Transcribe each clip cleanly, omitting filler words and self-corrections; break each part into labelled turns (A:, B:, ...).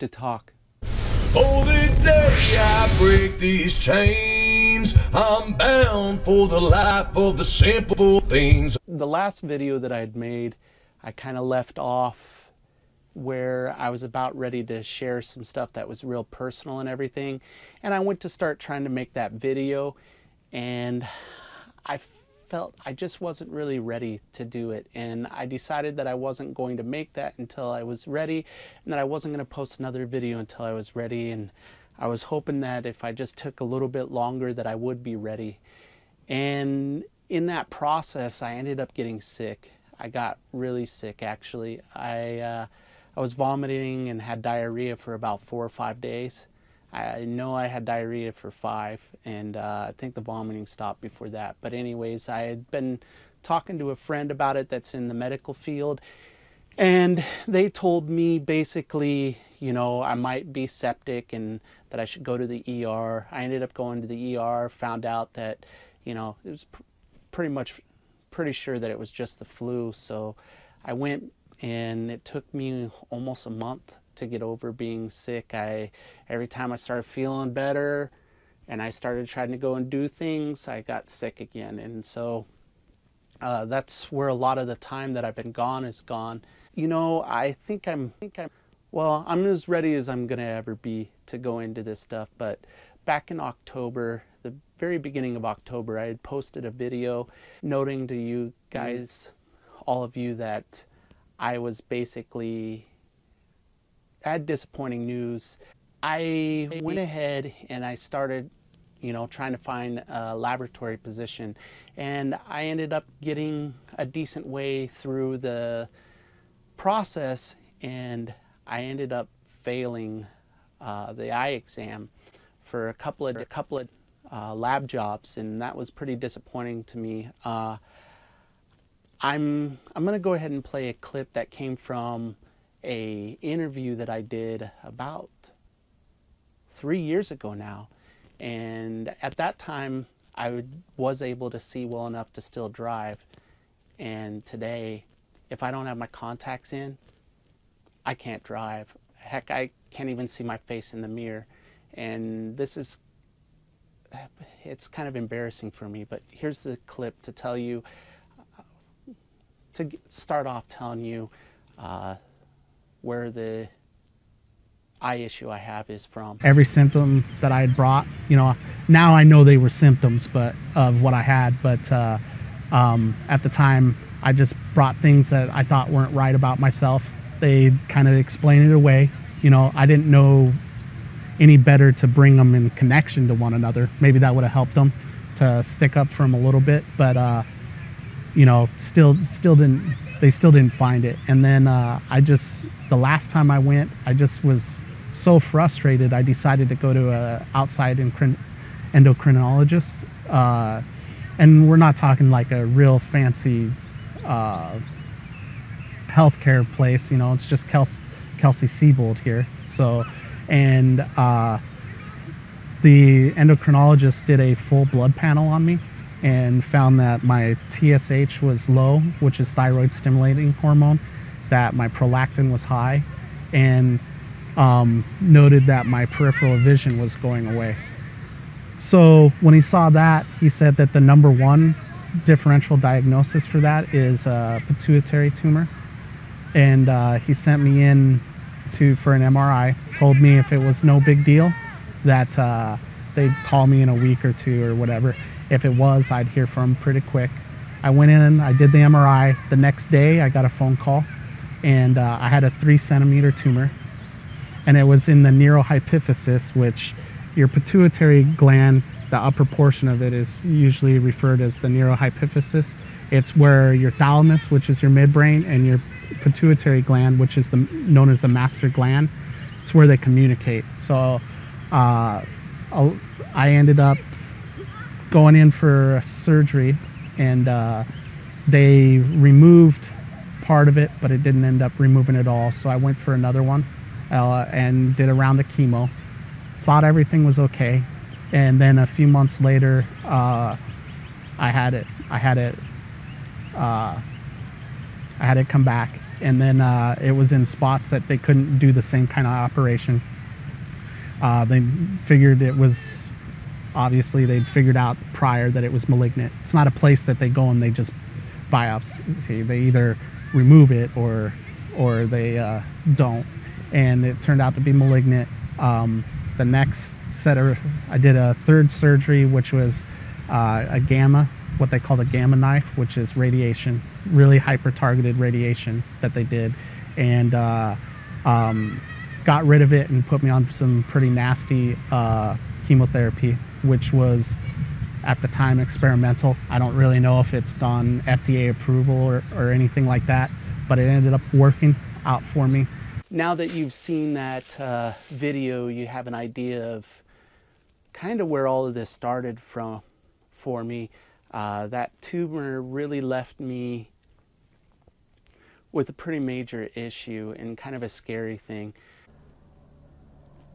A: to talk.
B: For the day I break these chains, I'm bound for the life of the simple things.
A: The last video that I had made, I kind of left off where I was about ready to share some stuff that was real personal and everything. And I went to start trying to make that video, and I felt I just wasn't really ready to do it. And I decided that I wasn't going to make that until I was ready, and that I wasn't going to post another video until I was ready. And I was hoping that if I just took a little bit longer that I would be ready. And in that process, I ended up getting sick. I got really sick, actually. I was vomiting and had diarrhea for about 4 or 5 days. I know I had diarrhea for 5, and I think the vomiting stopped before that. But anyways, I had been talking to a friend about it that's in the medical field, and they told me basically, you know, I might be septic and that I should go to the ER. I ended up going to the ER, found out that, you know, it was pretty sure that it was just the flu. So I went, and it took me almost a month to get over being sick. Every time I started feeling better and I started trying to go and do things, I got sick again. And so that's where a lot of the time that I've been gone is gone. You know, I think I'm as ready as I'm gonna ever be to go into this stuff. But back in October, the very beginning of October, I had posted a video noting to you guys, all of you, that I was basically, I had disappointing news. I went ahead and I started, you know, trying to find a laboratory position, and I ended up getting a decent way through the process, and I ended up failing the eye exam for a couple of lab jobs, and that was pretty disappointing to me. I'm going to go ahead and play a clip that came from a interview that I did about 3 years ago now. And at that time, I was able to see well enough to still drive. And today, if I don't have my contacts in, I can't drive. Heck, I can't even see my face in the mirror. And it's kind of embarrassing for me, but here's the clip to tell you, to start off telling you where the eye issue I have is from.
C: Every symptom that I had brought, you know, now I know they were symptoms of what I had, but at the time I just brought things that I thought weren't right about myself. They kind of explained it away. You know, I didn't know any better to bring them in connection to one another. Maybe that would have helped them to stick up for them a little bit, but you know, they still didn't find it. And then the last time I went, I just was so frustrated, I decided to go to a outside endocrinologist. And we're not talking like a real fancy healthcare place, you know, it's just Kelsey Siebold here. So, and the endocrinologist did a full blood panel on me and found that my TSH was low, which is thyroid stimulating hormone, that my prolactin was high, and noted that my peripheral vision was going away. So when he saw that, he said that the #1 differential diagnosis for that is a pituitary tumor. And he sent me in for an MRI, told me if it was no big deal, that they'd call me in a week or 2 or whatever. If it was, I'd hear from them pretty quick. I went in, I did the MRI. The next day, I got a phone call, and I had a 3-centimeter tumor, and it was in the neurohypophysis, which your pituitary gland, the upper portion of it, is usually referred as the neurohypophysis. It's where your thalamus, which is your midbrain, and your pituitary gland, which is known as the master gland, it's where they communicate. So I ended up going in for surgery, and they removed part of it, but it didn't end up removing it all. So I went for another one and did a round of chemo. Thought everything was okay, and then a few months later, I had it come back, and then it was in spots that they couldn't do the same kind of operation. They figured it was, obviously they'd figured out prior that it was malignant. It's not a place that they go and they just biopsy. They either remove it or they don't. And it turned out to be malignant. The next I did a third surgery, which was a gamma, what they call the gamma knife, which is radiation, really hyper-targeted radiation that they did, and got rid of it and put me on some pretty nasty chemotherapy, which was at the time experimental. I don't really know if it's gone FDA approval or anything like that, but it ended up working out for me.
A: Now that you've seen that video, you have an idea of kind of where all of this started from for me. That tumor really left me with a pretty major issue and kind of a scary thing.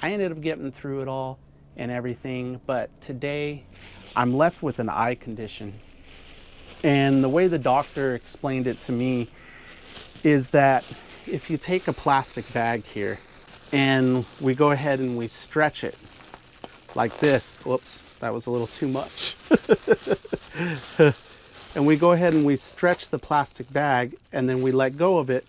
A: I ended up getting through it all and everything, but today I'm left with an eye condition. And the way the doctor explained it to me is that if you take a plastic bag here and we go ahead and we stretch it like this, whoops, that was a little too much. And we go ahead and we stretch the plastic bag and then we let go of it.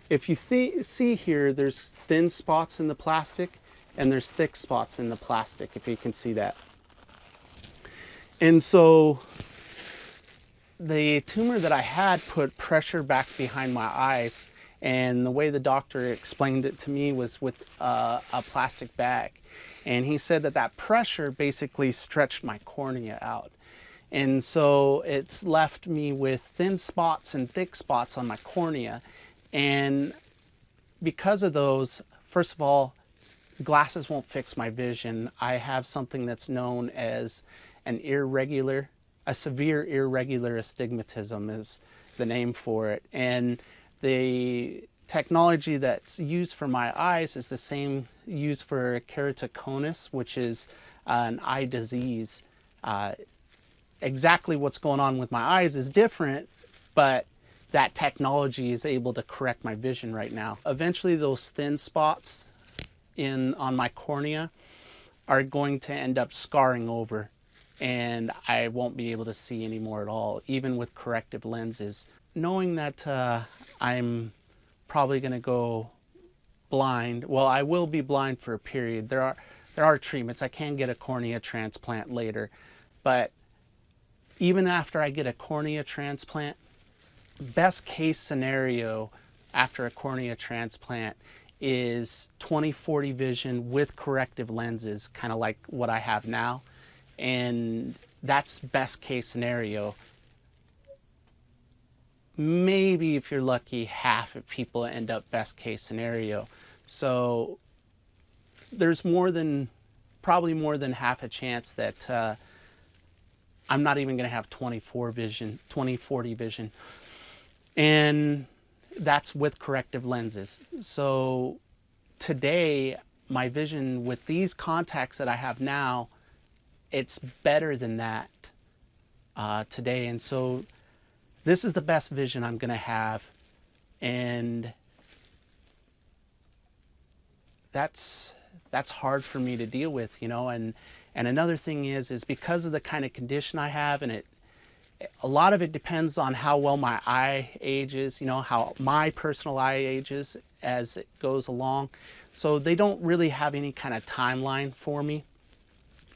A: If you see here, there's thin spots in the plastic and there's thick spots in the plastic, if you can see that. And so the tumor that I had put pressure back behind my eyes, and the way the doctor explained it to me was with a plastic bag. And he said that that pressure basically stretched my cornea out. And so it's left me with thin spots and thick spots on my cornea. And because of those, first of all, glasses won't fix my vision. I have something that's known as a severe irregular astigmatism is the name for it. And the technology that's used for my eyes is the same used for keratoconus, which is an eye disease. Exactly what's going on with my eyes is different, but that technology is able to correct my vision right now. Eventually those thin spots on my cornea are going to end up scarring over, and I won't be able to see anymore at all, even with corrective lenses. Knowing that I'm probably going to go blind, well, I will be blind for a period. There are treatments. I can get a cornea transplant later, but even after I get a cornea transplant, best case scenario after a cornea transplant is 20/40 vision with corrective lenses, kind of like what I have now. And that's best case scenario. Maybe if you're lucky, half of people end up best case scenario. So there's probably more than half a chance that I'm not even going to have 20/40 vision. And that's with corrective lenses. So today, my vision with these contacts that I have now, it's better than that today. And so this is the best vision I'm going to have. And that's hard for me to deal with, you know. And another thing is because of the kind of condition I have, and a lot of it depends on how well my eye ages, you know, how my personal eye ages as it goes along. So they don't really have any kind of timeline for me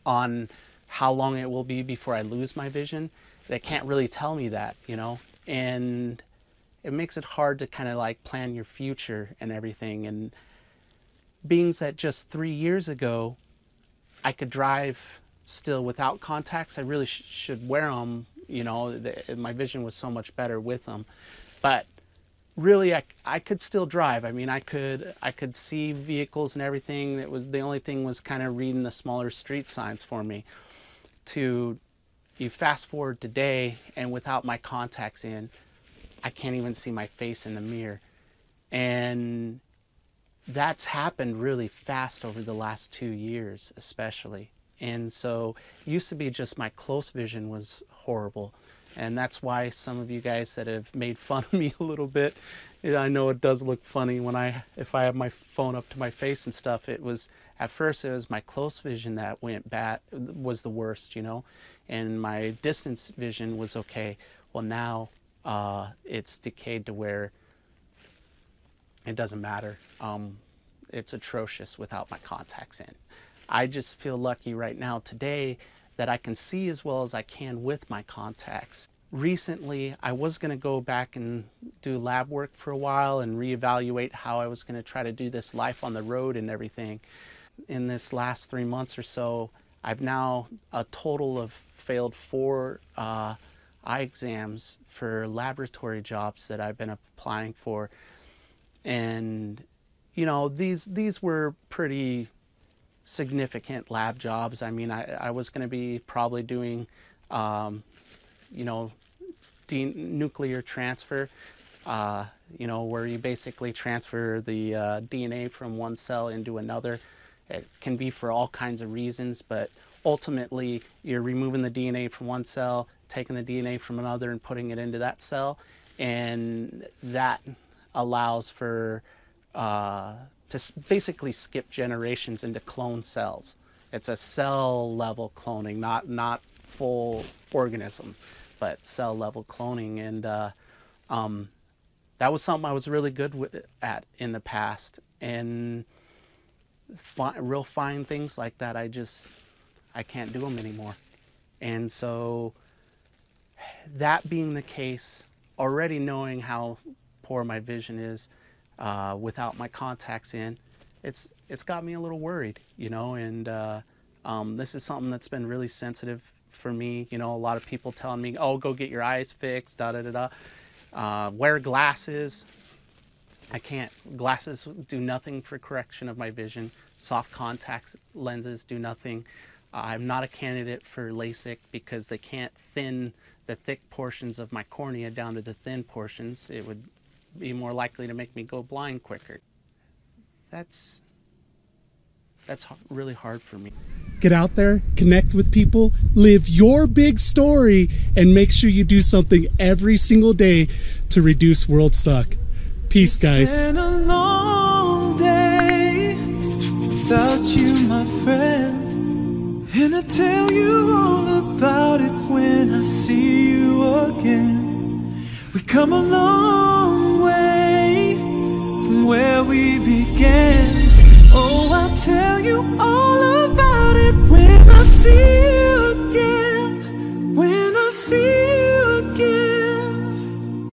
A: on how long it will be before I lose my vision. They can't really tell me that, you know, and it makes it hard to kind of like plan your future and everything. And being that just 3 years ago, I could drive still without contacts, I really should wear them. You know, my vision was so much better with them. But really, I could still drive. I mean, I could see vehicles and everything. The only thing was kind of reading the smaller street signs for me. You fast forward today, and without my contacts in, I can't even see my face in the mirror. And that's happened really fast over the last 2 years, especially. And so it used to be just my close vision was horrible. And that's why some of you guys that have made fun of me a little bit, I know it does look funny when if I have my phone up to my face and stuff. At first it was my close vision that went bad, was the worst, you know, and my distance vision was okay. Well, now it's decayed to where it doesn't matter. It's atrocious without my contacts in. I just feel lucky right now today that I can see as well as I can with my contacts. Recently, I was going to go back and do lab work for a while and reevaluate how I was going to try to do this life on the road and everything. In this last 3 months or so, I've now a total of failed 4 eye exams for laboratory jobs that I've been applying for. And, you know, these were pretty significant lab jobs. I mean, I was going to be probably doing, you know, nuclear transfer, you know, where you basically transfer the DNA from one cell into another. It can be for all kinds of reasons, but ultimately you're removing the DNA from one cell, taking the DNA from another and putting it into that cell, and that allows for to basically skip generations into clone cells. It's a cell level cloning, not full organism, but cell level cloning. And that was something I was really good at in the past. And real fine things like that, I can't do them anymore. And so that being the case, already knowing how poor my vision is, without my contacts in, it's got me a little worried, you know. And this is something that's been really sensitive for me. You know, a lot of people telling me, oh, go get your eyes fixed, wear glasses. I can't. Glasses do nothing for correction of my vision. Soft contact lenses do nothing. I'm not a candidate for LASIK because they can't thin the thick portions of my cornea down to the thin portions. It would be more likely to make me go blind quicker. That's really hard for me.
D: Get out there, connect with people, live your big story, and make sure you do something every single day to reduce world suck. Peace, guys.
E: It's been a long day without you, my friend, and I'll tell you all about it when I see you again. We come a long way from where we began. Oh, I'll tell you all about it when I see you again. When I see